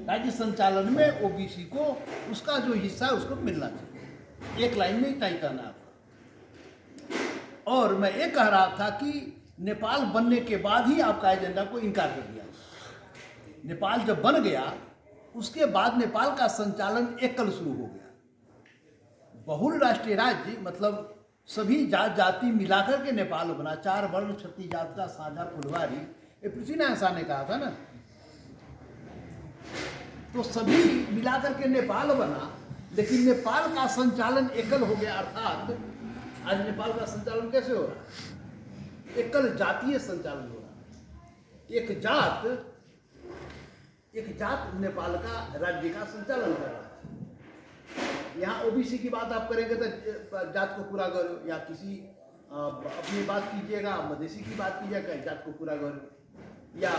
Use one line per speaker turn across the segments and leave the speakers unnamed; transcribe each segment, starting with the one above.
राज्य संचालन में ओबीसी को उसका जो हिस्सा है उसको मिलना चाहिए। एक लाइन में इतना ही कहना है। और मैं ये कह रहा था कि नेपाल बनने के बाद ही आपका एजेंडा को इनकार कर दिया। नेपाल जब बन गया उसके बाद नेपाल का संचालन एकल शुरू हो गया। बहुल राष्ट्रीय राज्य मतलब सभी जात जाति मिलाकर के नेपाल बना। 4 वर्ण 36 जात का साझा फुलवारी, ये पृथ्वीनारायण शाह ने कहा था ना। तो सभी मिलाकर के नेपाल बना, लेकिन नेपाल का संचालन एकल हो गया। अर्थात आज नेपाल का संचालन कैसे हो रहा है? एकल जातीय संचालन हो रहा है। एक जात नेपाल का राज्य का संचालन कर रहा है। यहाँ ओबीसी की बात आप करेंगे तो जात को पूरा करो, या किसी अपनी बात कीजिएगा, मधेसी की बात कीजिएगा, जात को पूरा करो। या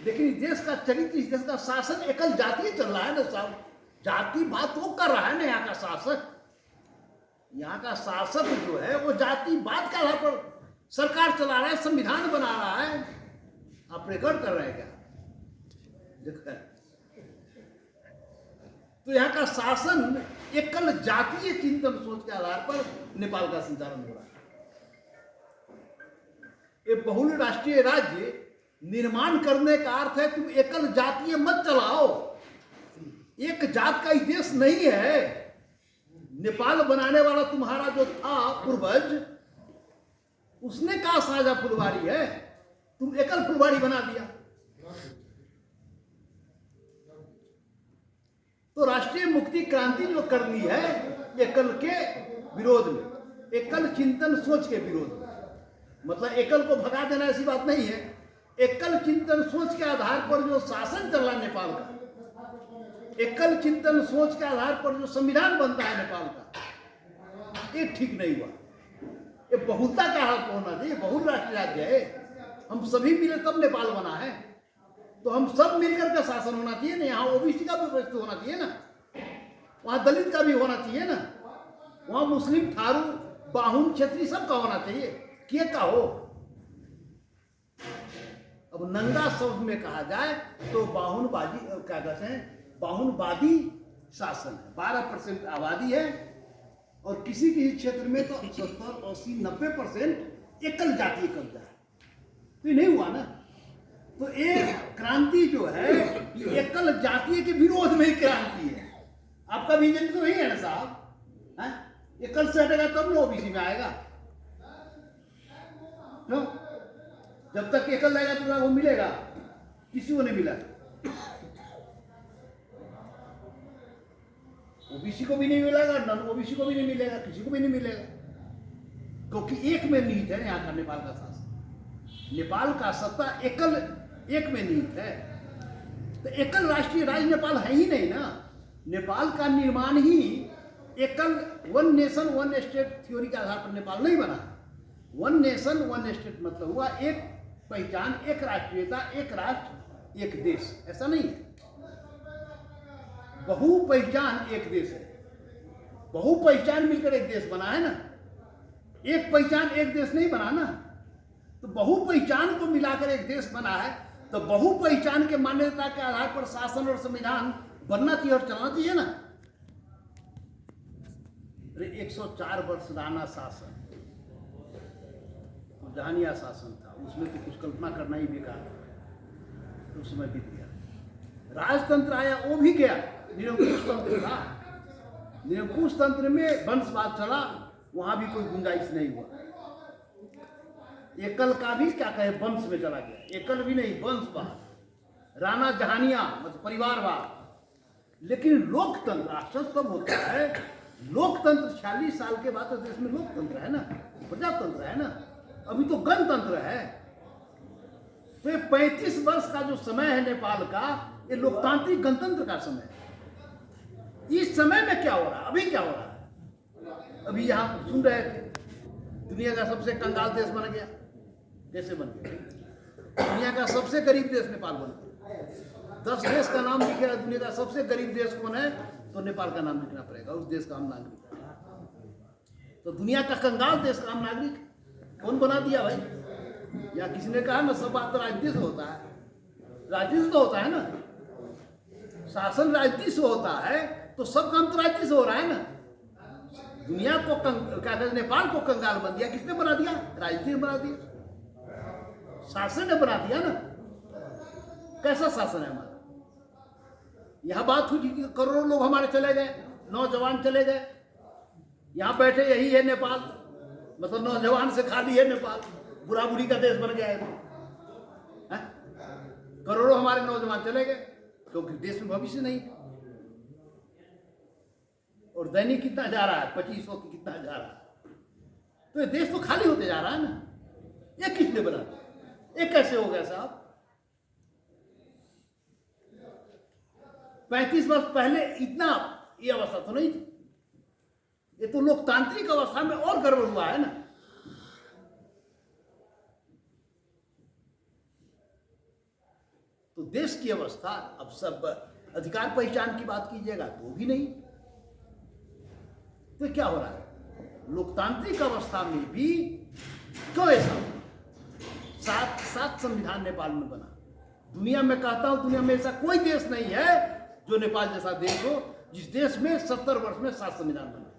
लेकिन इस देश का चरित्र, इस देश का शासन एकल जातीय चल रहा है ना साहब। जाति बात वो कर रहा है ना यहाँ का शासक। यहाँ का शासक जो है वो जातिवाद के आधार पर सरकार चला रहा है, संविधान बना रहा है। आप रिकॉर्ड कर रहे हैं क्या? तो यहाँ का शासन एकल जातीय चिंतन सोच के आधार पर नेपाल का संचालन हो रहा है। ये बहुल राष्ट्रीय राज्य निर्माण करने का अर्थ है तुम एकल जातीय मत चलाओ। एक जात का ही देश नहीं है। नेपाल बनाने वाला तुम्हारा जो था पूर्वज, उसने कहा साझा फुलवारी है, तुम एकल फुलवारी बना दिया। तो राष्ट्रीय मुक्ति क्रांति जो करनी है एकल के विरोध में, एकल चिंतन सोच के विरोध में। मतलब एकल को भगा देना ऐसी बात नहीं है। एकल चिंतन सोच के आधार पर जो शासन चल रहा है नेपाल का, एकल चिंतन सोच के आधार पर जो संविधान बनता है नेपाल का, ये ठीक नहीं हुआ। ये बहुलता का हाथ होना चाहिए। बहुल राष्ट्रीय राज्य है, हम सभी मिले तब नेपाल बना है। तो हम सब मिलकर का शासन होना चाहिए ना। यहाँ ओबीसी का भी व्यवस्थित होना चाहिए ना, वहाँ दलित का भी होना चाहिए ना, वहाँ मुस्लिम, थारू, बाहुन, क्षेत्रीय सब का होना चाहिए। के का हो। अब नंगा शब्द में कहा जाए तो बाहुनबाजी, क्या कहते हैं, बाहुनवादी शासन है। 12% आबादी है और किसी किसी क्षेत्र में तो 70, 80, 90% एकल जातीय कब्जा है। तो ये नहीं हुआ ना। तो एक क्रांति जो है ये एकल जातीय के विरोध में ही क्रांति है। आपका विजन तो वही है ना साहब। एकल से हटेगा तब ना ओबीसी में आएगा। नो? जब तक एकल रहेगा तो वो मिलेगा, किसी को नहीं मिला। ओबीसी को भी नहीं मिलेगा, नॉन ओबीसी को भी नहीं मिलेगा, किसी को भी नहीं मिलेगा। क्योंकि एक में निहित है यहाँ का नेपाल का शासन। नेपाल का सत्ता एकल, एक में निहित है। तो एकल राष्ट्रीय राज्य नेपाल है ही नहीं ना। नेपाल का निर्माण ही एकल one nation one state theory के आधार पर नेपाल नहीं बना। वन नेशन वन स्टेट मतलब हुआ एक पहचान, एक राष्ट्रीयता, एक राष्ट्र एक देश। ऐसा नहीं है। बहु पहचान एक देश है। बहु पहचान मिलकर एक देश बना है ना। एक पहचान एक देश नहीं बना ना। तो बहु पहचान को मिलाकर एक देश बना है। तो बहु पहचान के मान्यता के आधार पर शासन और संविधान बनना चाहिए और चलना चाहिए ना। अरे 104 वर्ष राणा शासन, तो जहानिया शासन था, उसमें तो कुछ कल्पना करना ही बेकार था। तो समय बीत गया। राजतंत्र आया, वो भी गया। निरंकुश तंत्र था। निरंकुश तंत्र में वंशवाद चला, वहां भी कोई गुंजाइश नहीं हुआ। एकल का भी क्या कहे, वंश में चला गया। एकल भी नहीं, वंशवाद, राणा जहानिया मतलब परिवारवाद। लेकिन लोकतंत्र आश्चर्य तब होता है। लोकतंत्र 46 साल के बाद तो देश में लोकतंत्र है ना, प्रजातंत्र है ना। अभी तो गणतंत्र है। तो ये 35 वर्ष का जो समय है नेपाल का, ये लोकतांत्रिक गणतंत्र का समय है। इस समय में क्या हो रहा है, अभी क्या हो रहा है? अभी यहाँ सुन रहे थे दुनिया का सबसे कंगाल देश बन गया। कैसे बन गया? दुनिया का सबसे गरीब देश नेपाल बन गया। 10 देश का नाम लिखेगा, दुनिया का सबसे गरीब देश कौन है, तो नेपाल का नाम लिखना पड़ेगा। उस देश का आम नागरिक। तो दुनिया का कंगाल देश का आम नागरिक कौन बना दिया भाई? या किसी ने कहा ना, सब बात तो राजनीति से होता है। राजनीति तो होता है ना। शासन राजनीति से होता है तो सब काम तो राजनीति से हो रहा है ना। दुनिया को क्या कहते, नेपाल को कंगाल बन दिया, किसने बना दिया? राजनीति ने बना दिया, शासन ने बना दिया ना। कैसा शासन है हमारा? यह बात हुई कि करोड़ों लोग हमारे चले गए, नौजवान चले गए, यहां बैठे यही है नेपाल, मतलब नौजवान से खाली है नेपाल, बुरा बुरी का देश बन गया है। करोड़ों हमारे नौजवान चले गए क्योंकि देश में भविष्य नहीं है। और दैनिक कितना जा रहा है? 2500 की कितना जा रहा है? तो ये देश तो खाली होते जा रहा है ना। ये किसने बना? ये कैसे हो गया साहब? 35 वर्ष पहले इतना ये अवस्था तो नहीं थी। ये तो लोकतांत्रिक अवस्था में और गड़बड़ हुआ है ना। तो देश की अवस्था, अब सब अधिकार पहचान की बात कीजिएगा तो भी नहीं। तो क्या हो रहा है? लोकतांत्रिक अवस्था में भी क्यों ऐसा हुआ? 7 संविधान नेपाल में बना। दुनिया में कहता हूं, दुनिया में ऐसा कोई देश नहीं है जो नेपाल जैसा देश हो, जिस देश में 70 वर्ष में 7 संविधान बना।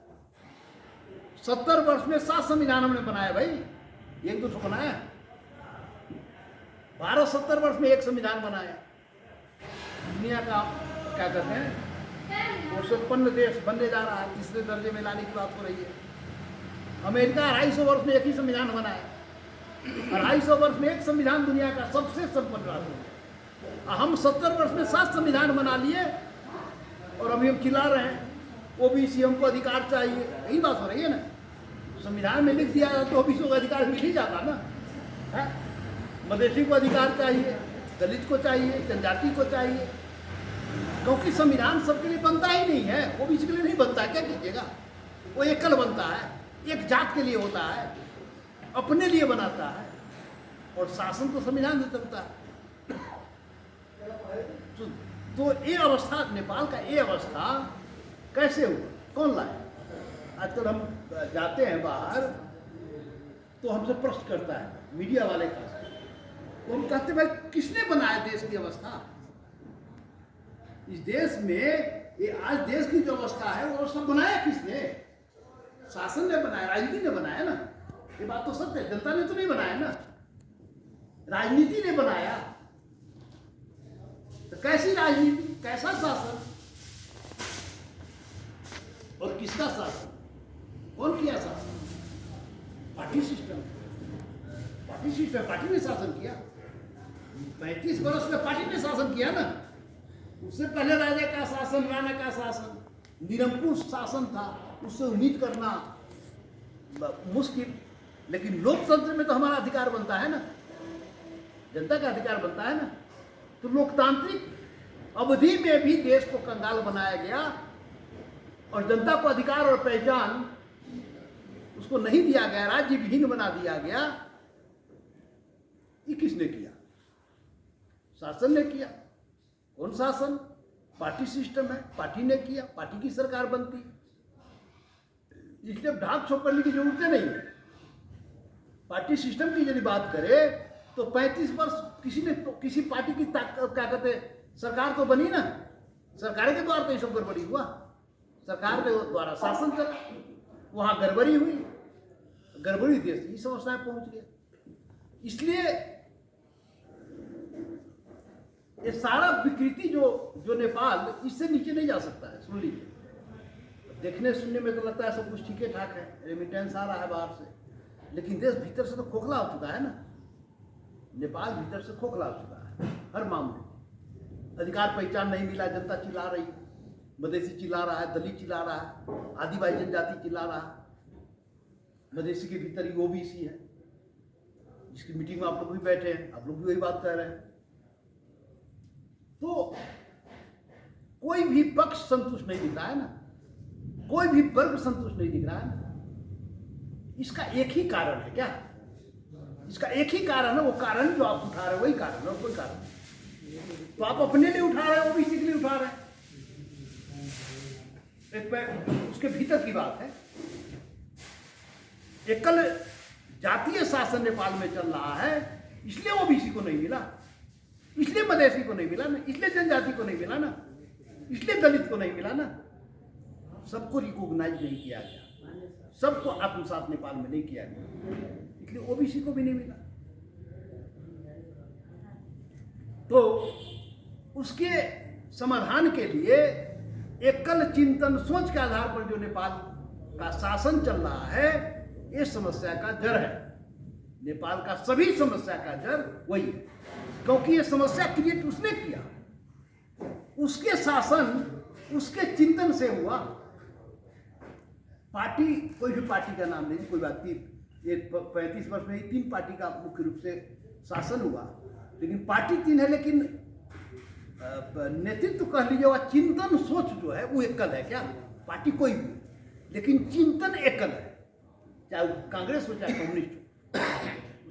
70 वर्ष में 7 संविधान हमने बनाया भाई, एक दो तो बनाया। भारत 70 वर्ष में एक संविधान बनाया। दुनिया का क्या कहते हैं, संपन्न देश बनने जा रहा है, तीसरे दर्जे में लाने की बात हो रही है। अमेरिका 250 वर्ष में एक ही संविधान बनाया, 250 वर्ष में एक संविधान दुनिया का सबसे संपन्न राष्ट्र है। हम 70 वर्ष में 7 संविधान बना लिए और अभी हम चिल्ला रहे हैं ओबीसी हमको अधिकार चाहिए। यही बात हो रही है ना। संविधान में लिख दिया तो ओबीसी को अधिकार मिल ही जाता ना है? मधेसी को अधिकार चाहिए, दलित को चाहिए, जनजाति को चाहिए, क्योंकि संविधान सबके लिए बनता ही नहीं है। ओबीसी के लिए नहीं बनता है, क्या कीजिएगा? वो एकल बनता है, एक जात के लिए होता है, अपने लिए बनाता है। और शासन तो संविधान से चलता है। तो ये अवस्था, नेपाल का ये अवस्था कैसे हुआ? कौन लाया? आजकल हम जाते हैं बाहर तो हमसे प्रश्न करता है मीडिया वाले का, तो हम कहते भाई किसने बनाया देश की अवस्था? इस देश में ये आज देश की जो अवस्था है वो सब बनाया किसने? शासन ने बनाया, राजनीति ने बनाया ना। ये बात तो सत्य है, जनता ने तो नहीं बनाया ना, राजनीति ने बनाया। तो कैसी राजनीति, कैसा शासन और किसका शासन? कौन किया शासन? Party system. Party system, party ने शासन किया। 35 वर्ष में पार्टी ने शासन किया ना। उससे पहले राजा का शासन, राणा का शासन, निरंकुश शासन था, उससे उम्मीद करना मुश्किल। लेकिन लोकतंत्र में तो हमारा अधिकार बनता है ना, जनता का अधिकार बनता है ना। तो लोकतांत्रिक अवधि में भी देश को कंगाल बनाया गया और जनता को अधिकार और पहचान उसको नहीं दिया गया, राज्य विहीन बना दिया गया। ये किसने किया? शासन ने किया। कौन शासन? पार्टी सिस्टम है, पार्टी ने किया, पार्टी की सरकार बनती। इसलिए ढाक छोप करने की जरूरत नहीं है। पार्टी सिस्टम की यदि बात करें तो 35 वर्ष किसी पार्टी की क्या कहते सरकार तो बनी ना। सरकार के द्वारा तो ये सब गड़बड़ी हुआ, सरकार के द्वारा शासन चला, वहां गड़बड़ी हुई, गड़बड़ी देश इस अवस्था में पहुंच गया। इसलिए ये सारा विकृति जो नेपाल, इससे नीचे नहीं जा सकता है। सुन लीजिए, देखने सुनने में तो लगता है सब कुछ ठीक ठाक है, रेमिटेंस आ रहा है बाहर से, लेकिन देश भीतर से तो खोखला हो चुका है ना। नेपाल भीतर से खोखला हो चुका है हर मामले में। अधिकार पहचान नहीं मिला, जनता चिल्ला रही है, मधेसी चिल्ला रहा है, दलित चिल्ला रहा है, आदिवासी जनजाति चिल्ला रहा है। मधेसी के भीतर ही ओबीसी है, जिसकी मीटिंग में आप लोग भी बैठे हैं, आप लोग भी वही बात कह रहे हैं। तो कोई भी पक्ष संतुष्ट नहीं दिख रहा है ना, कोई भी वर्ग संतुष्ट नहीं दिख रहा है ना। इसका एक ही कारण है। क्या? इसका एक ही कारण है। वो कारण जो आप उठा रहे हैं वही कारण है, और कोई कारण नहीं। तो आप अपने लिए उठा रहे हैं, ओबीसी के लिए उठा रहे हैं, उसके भीतर की बात है। एकल जातीय शासन नेपाल में चल रहा है, इसलिए ओबीसी को नहीं मिला, इसलिए मधेसी को नहीं मिला ना, इसलिए जनजाति को नहीं मिला ना। इसलिए दलित को नहीं मिला ना, सबको रिकॉग्नाइज नहीं किया गया, सबको आत्मसात नेपाल में नहीं किया गया, इसलिए ओबीसी को भी नहीं मिला। तो उसके समाधान के लिए एकल चिंतन सोच के आधार पर जो नेपाल का शासन चल रहा है, ये समस्या का जड़ है। नेपाल का सभी समस्या का जड़ वही है, क्योंकि ये समस्या क्रिएट उसने किया, उसके शासन उसके चिंतन से हुआ। पार्टी, कोई भी पार्टी का नाम नहीं, कोई बात नहीं, ये 35 वर्ष में ही 3 पार्टी का मुख्य रूप से शासन हुआ, लेकिन पार्टी 3 है, लेकिन नेतृत्व कह लीजिए, वह चिंतन सोच जो है वो एकल है। क्या पार्टी कोई भी, लेकिन चिंतन एकल है, चाहे वो कांग्रेस हो चाहे कम्युनिस्ट हो,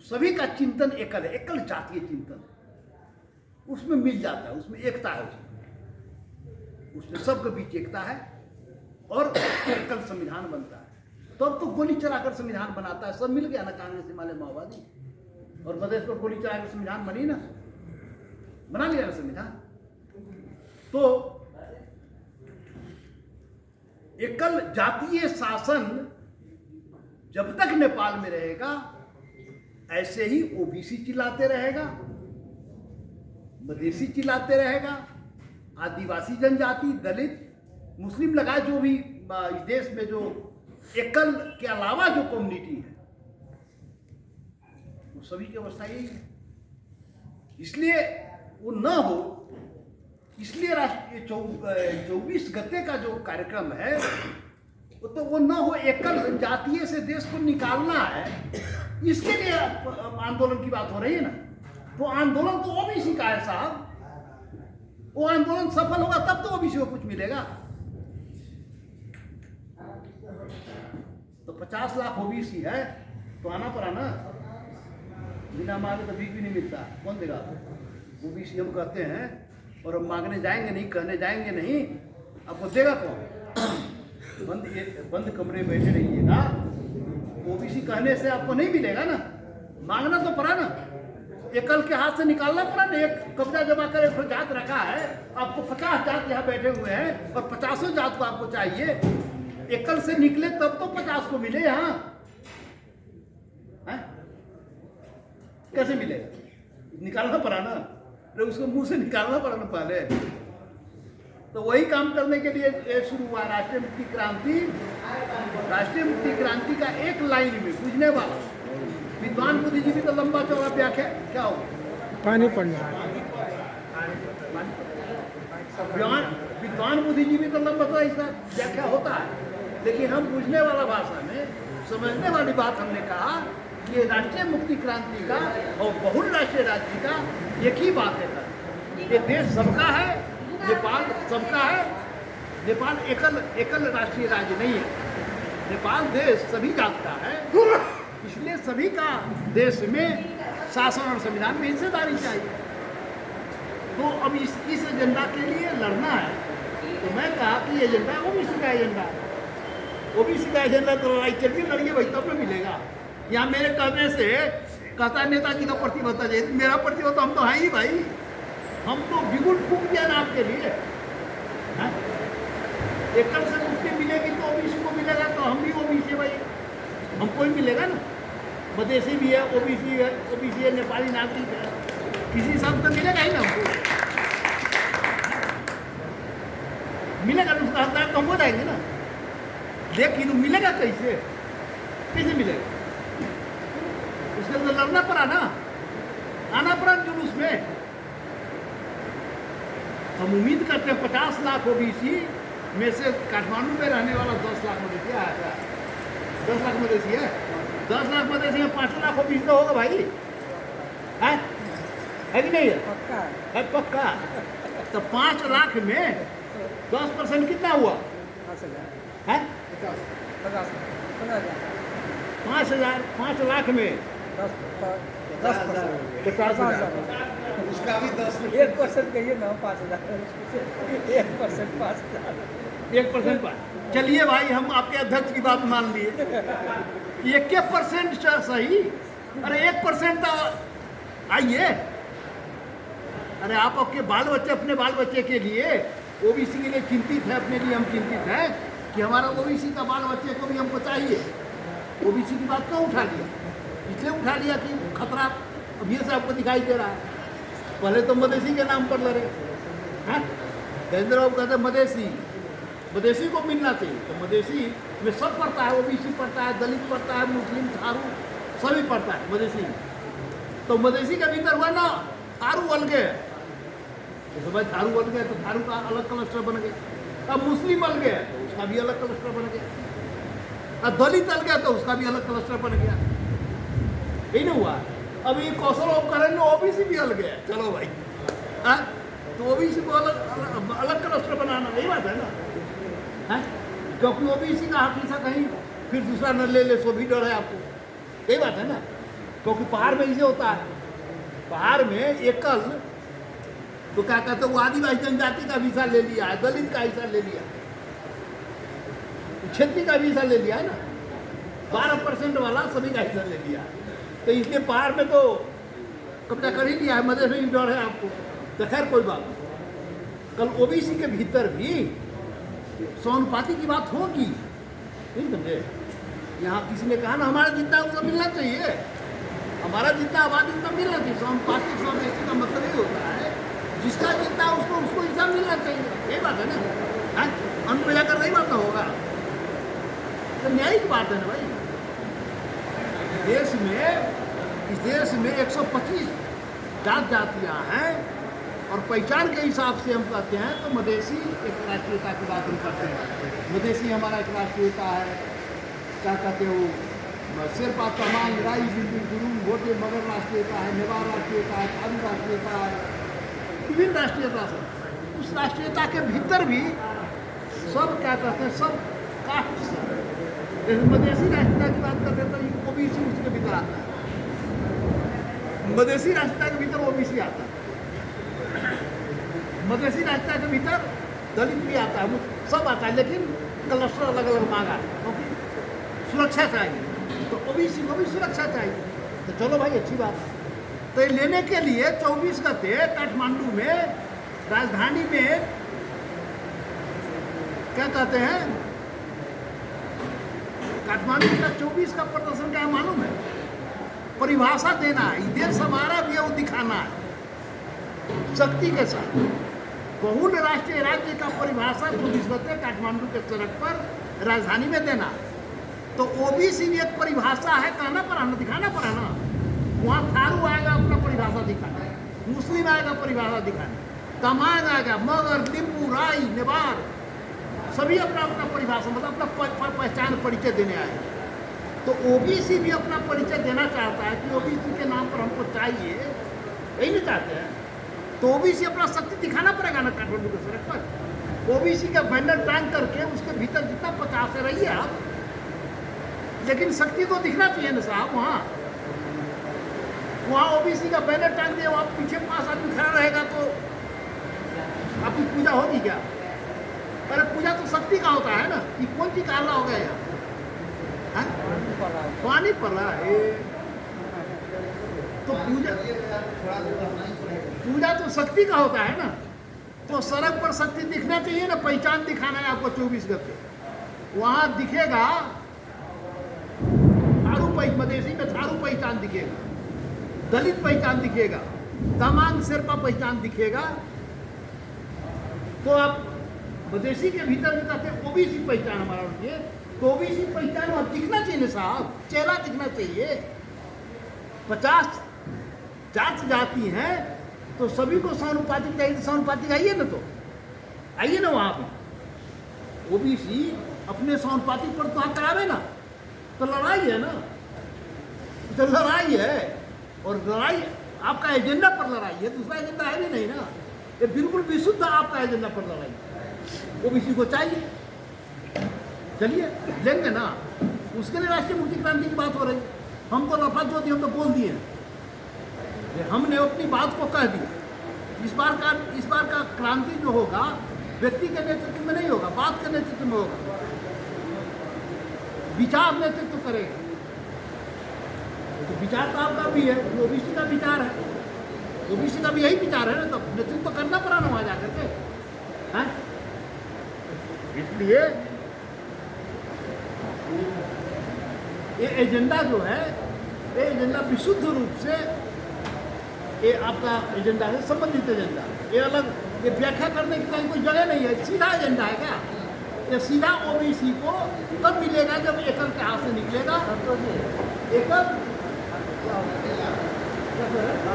सभी का चिंतन एकल है, एकल जातीय चिंतन, उसमें मिल जाता है, उसमें एकता है, उसमें सबके बीच एकता है और एकल संविधान बनता है। तब तो गोली चलाकर संविधान बनाता है, सब मिल गया ना, कांग्रेस, हिमालय, माओवादी, और प्रदेश पर गोली चलाकर संविधान बनी ना, बना लिया ना संविधान। तो एकल जातीय शासन जब तक नेपाल में रहेगा, ऐसे ही ओबीसी चिल्लाते रहेगा, मधेसी चिल्लाते रहेगा, आदिवासी जनजाति, दलित, मुस्लिम लगाए जो भी इस देश में जो एकल के अलावा जो कम्युनिटी है, वो सभी की अवस्था यही है। इसलिए वो न हो, इसलिए राष्ट्रीय 24 गते का जो कार्यक्रम है वो न हो, एकल जातीय से देश को निकालना है, इसके लिए आंदोलन की बात हो रही है ना। तो आंदोलन तो ओबीसी का है साहब, वो आंदोलन सफल होगा तब तो ओबीसी को कुछ मिलेगा। तो 50 लाख ओबीसी है तो आना पड़ा ना, बिना मांगे तो भीख भी नहीं मिलता, कौन देगा? ओबीसी हम कहते हैं और हम मांगने जाएंगे नहीं, कहने जाएंगे नहीं, आपको देगा कौन? बंद कमरे में बैठे रहिएगा, ओबीसी कहने से आपको नहीं मिलेगा ना, मांगना तो पड़ा ना, एकल के हाथ से निकालना पड़ा ना। एक कब्जा जमा कर एक जात रखा है, आपको 50 जात यहाँ बैठे हुए हैं और 50 जात को आपको चाहिए, एकल से निकले तब तो 50 को मिले यहाँ, कैसे मिलेगा? निकालना पड़ा ना, अरे उसको मुंह से निकालना पड़ा ना पहले। तो वही काम करने के लिए शुरू हुआ राष्ट्रीय मुक्ति क्रांति। राष्ट्रीय मुक्ति क्रांति का एक लाइन में बुझने वाला विद्वान बुद्धिजीवी तो लंबा चौड़ा व्याख्या क्या हो,
पानी पड़ रहा है,
विद्वान बुद्धिजीवी तो लंबा चौड़ा इसका व्याख्या होता है, लेकिन हम बुझने वाला भाषा में समझने वाली बात हमने कहा कि राष्ट्रीय मुक्ति क्रांति का और बहुल राष्ट्रीय राज्य का एक ही बात है, ये देश सबका है, नेपाल सबका है, नेपाल एकल राष्ट्रीय राज्य नहीं है, नेपाल देश सभी जात का है, इसलिए सभी का देश में शासन और संविधान में हिस्सेदारी चाहिए। तो अब इस एजेंडा के लिए लड़ना है, तो मैं कहा कि एजेंडा ओबीसी का एजेंडा है, ओबीसी का एजेंडा तो लड़ाई चलिए, लड़िए भाई, तब में मिलेगा। यहाँ मेरे कहने से कहता है नेताजी का प्रतिबद्धता चाहिए, मेरा प्रतिबद्धता हम तो है ही भाई, हम तो बिगुल फूक दिया ना आपके लिए। एकल से मुक्ति मिलेगी तो ओबीसी को मिलेगा, तो हम भी ओबीसी भाई, हमको ही मिलेगा ना, मधेसी भी है, ओबीसी है, नेपाली नागरिक है, किसी हिसाब से मिलेगा ही ना हमको, मिलेगा ना, उसका हकदार तो हम हो जाएंगे ना, लेकिन मिलेगा कैसे, कैसे मिलेगा? उसके लिए लड़ना पड़ा ना, आना पड़ा जुलूस में। हम उम्मीद करते हैं 50 लाख ओबीसी में से काठमांडू में रहने वाला 10 लाख मधेसी आया, 10 लाख मधेसी है, 10 लाख मधेसी में 5 लाख ओबीसी तो होगा भाई, है कि नहीं है?
पक्का
है, पक्का। तो 5 लाख में 10% कितना हुआ? 5 लाख में 50,000,
उसका भी 1% कहिए ना, 5,000, 1% 5,000,
1%। चलिए भाई, हम आपके अध्यक्ष की बात मान लिए, 1% सही, अरे 1% तो आइए, अरे आप आपके बाल बच्चे, अपने बाल बच्चे के लिए ओबीसी के लिए चिंतित है, अपने लिए हम चिंतित हैं कि हमारा ओबीसी का बाल बच्चे को भी हमको चाहिए। ओबीसी की बात क्यों उठा लिया? इसलिए उठा लिया कि खतरा अब ये से आपको दिखाई दे रहा है। पहले तो मधेसी के नाम पर लड़े हैं, गजेंद्र बाबू कहते मधेसी, मधेसी को मिलना चाहिए। तो मधेसी में सब पढ़ता है, ओबीसी पढ़ता है, दलित पढ़ता है, मुस्लिम, थारू सभी पढ़ता है मधेसी में। तो मधेसी के भीतर हुआ ना थारू अलगे, तो भाई थारू बन गया तो थारू का अलग क्लस्टर बन गया। अब मुस्लिम बन गया तो उसका भी अलग क्लस्टर बन गया। अब दलित बन गया तो उसका भी अलग क्लस्टर बन गया। यही ना हुआ। अब ये कौशल करेंगे ओबीसी भी अलग है, चलो भाई हाँ, तो ओबीसी को अलग अलग क्लस्टर बनाना, यही बात है ना है? क्योंकि ओबीसी का हक हिस्सा कहीं फिर दूसरा न ले ले, सो भी डर है आपको, यही बात है ना। क्योंकि पहाड़ में इसे होता है, पहाड़ में एकल तो क्या कहते हैं वो आदिवासी जनजाति का भी हिस्सा ले लिया है, दलित का हिस्सा ले लिया, क्षेत्रीय का भी हिस्सा ले लिया है ना, 12% वाला सभी का हिस्सा ले लिया है। तो इसलिए पहाड़ में तो कब्जा कर ही लिया है, मधेश में भी डर है आपको। तो खैर कोई बात नहीं, कल ओबीसी के भीतर भी समानुपाती की बात होगी, नहीं समझे। यहाँ किसी ने कहा ना हमारा जितना उसको मिलना चाहिए, हमारा जितना आबादी उतना मिलना चाहिए। समानुपातिक समावेशी का मतलब ये होता है जिसका जितना उसको हिस्सा मिलना चाहिए, यही बात है ना। अंत में जाकर नहीं बात होगा, तो न्यायिक बात है ना भाई। इस देश में 125 जात जातियाँ हैं और पहचान के हिसाब से हम कहते हैं तो मधेसी एक राष्ट्रीयता की बात हम करते हैं। मधेसी हमारा एक राष्ट्रीयता है, क्या कहते हो, शेरपा, तमांग, राई, बिल्कुल गुरु, भोटे, मगर राष्ट्रीयता है, नेवार राष्ट्रीयता है, थारू राष्ट्रीयता है, विभिन्न राष्ट्रीयता से। उस राष्ट्रीयता के भीतर भी सब क्या कहते हैं, सब कास्ट से मधेसी राष्ट्रीयता की बात करते हैं तो ओबीसी उसके भीतर आता है। मधेसी राष्ट्रीयता के भीतर ओबीसी आता है, मधेसी राष्ट्रीयता के भीतर दलित भी आता है, सब आता है, लेकिन क्लस्टर अलग अलग मांगा है क्योंकि सुरक्षा चाहिए, तो ओबीसी को भी सुरक्षा चाहिए। तो चलो भाई अच्छी बात है। तो ये लेने के लिए 24 गते काठमांडू में, राजधानी में क्या कहते हैं, काठमांडू का 24 का प्रदर्शन क्या है मालूम है? परिभाषा देना है, ये देश हमारा भी है वो दिखाना है शक्ति के साथ। बहुल राष्ट्रीय राज्य का परिभाषा 24 गते काठमांडू के सड़क पर राजधानी में देना। तो ओबीसी भी एक परिभाषा है, कहना पड़ा ना, दिखाना पड़ा ना। वहाँ थारू आएगा अपना परिभाषा दिखाना, मुस्लिम आएगा परिभाषा दिखाना, तमांग आएगा, मगर, लिंबू, राई, नेवार सभी अपना अपना परिभाषा मतलब अपना पहचान परिचय देने आएगा। तो ओबीसी भी अपना परिचय देना चाहता है कि ओबीसी के नाम पर हमको चाहिए, यही नहीं चाहते हैं। तो ओबीसी अपना शक्ति दिखाना पड़ेगा ना काठमांडू के सड़क पर। ओबीसी का बैनर टांग करके उसके भीतर जितना 50 से रहिए आप, लेकिन शक्ति तो दिखना चाहिए ना साहब। वहाँ ओबीसी का बैनर टांग दिया, वहाँ पीछे 5 आदमी खड़ा रहेगा तो आपकी पूजा होगी क्या? अरे पूजा तो शक्ति का होता है ना। ये कौन सी काला हो गया यहाँ? पानी पड़ रहा है तो पूजा तो शक्ति का होता है ना। तो सड़क पर शक्ति दिखना चाहिए ना, पहचान दिखाना है आपको 24 गते। वहाँ दिखेगा थारू मधेसी में थारू पहचान दिखेगा, दलित पहचान दिखेगा, तमांग शेरपा पहचान दिखेगा। तो आप मधेसी के भीतर भी कहते हैं ओबीसी पहचान हमारा होती है, तो ओबीसी पहचान वहाँ दिखना चाहिए ना साहब, चेहरा दिखना चाहिए। 50 जात जाति हैं तो सभी को समानुपातिक चाहिए, समानुपातिक आइए ना, तो आइए ना वहाँ पे। ओबीसी अपने समानुपातिक पर तो करावे ना, तो लड़ाई है ना, तो लड़ाई है। और लड़ाई आपका एजेंडा पर लड़ाई है, दूसरा एजेंडा है भी नहीं ना। ये बिल्कुल विशुद्ध आपका एजेंडा पर लड़ाई है। ओबीसी को चाहिए, चलिए लेंगे ना, उसके लिए राष्ट्रीय मुक्ति क्रांति की बात हो रही है। हम तो लफा जो दी हम तो बोल दिए, हमने अपनी बात को कह दिया। इस बार का क्रांति जो होगा व्यक्ति के नेतृत्व में नहीं होगा, बात के नेतृत्व में होगा, विचार नेतृत्व करेगा। तो विचार तो आपका भी है, ओबीसी का विचार है, ओबीसी का भी यही विचार है ना, तो नेतृत्व करना पड़ा ना वहाँ जाकर के। इसलिए ये एजेंडा जो है, ये एजेंडा विशुद्ध रूप से ये आपका एजेंडा है, संबंधित एजेंडा। ये अलग, ये व्याख्या करने की कहीं कोई जगह नहीं है, सीधा एजेंडा है क्या? ये सीधा ओबीसी को तब मिलेगा जब एकल के हाथ से निकलेगा। एकल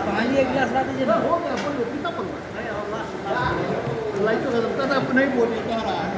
पानी एक गिलास ला दीजिए ना।
हो गया, बोलिए कितना पड़ना? लाइट तो खत्म, नहीं बोलिए, कह रहा है।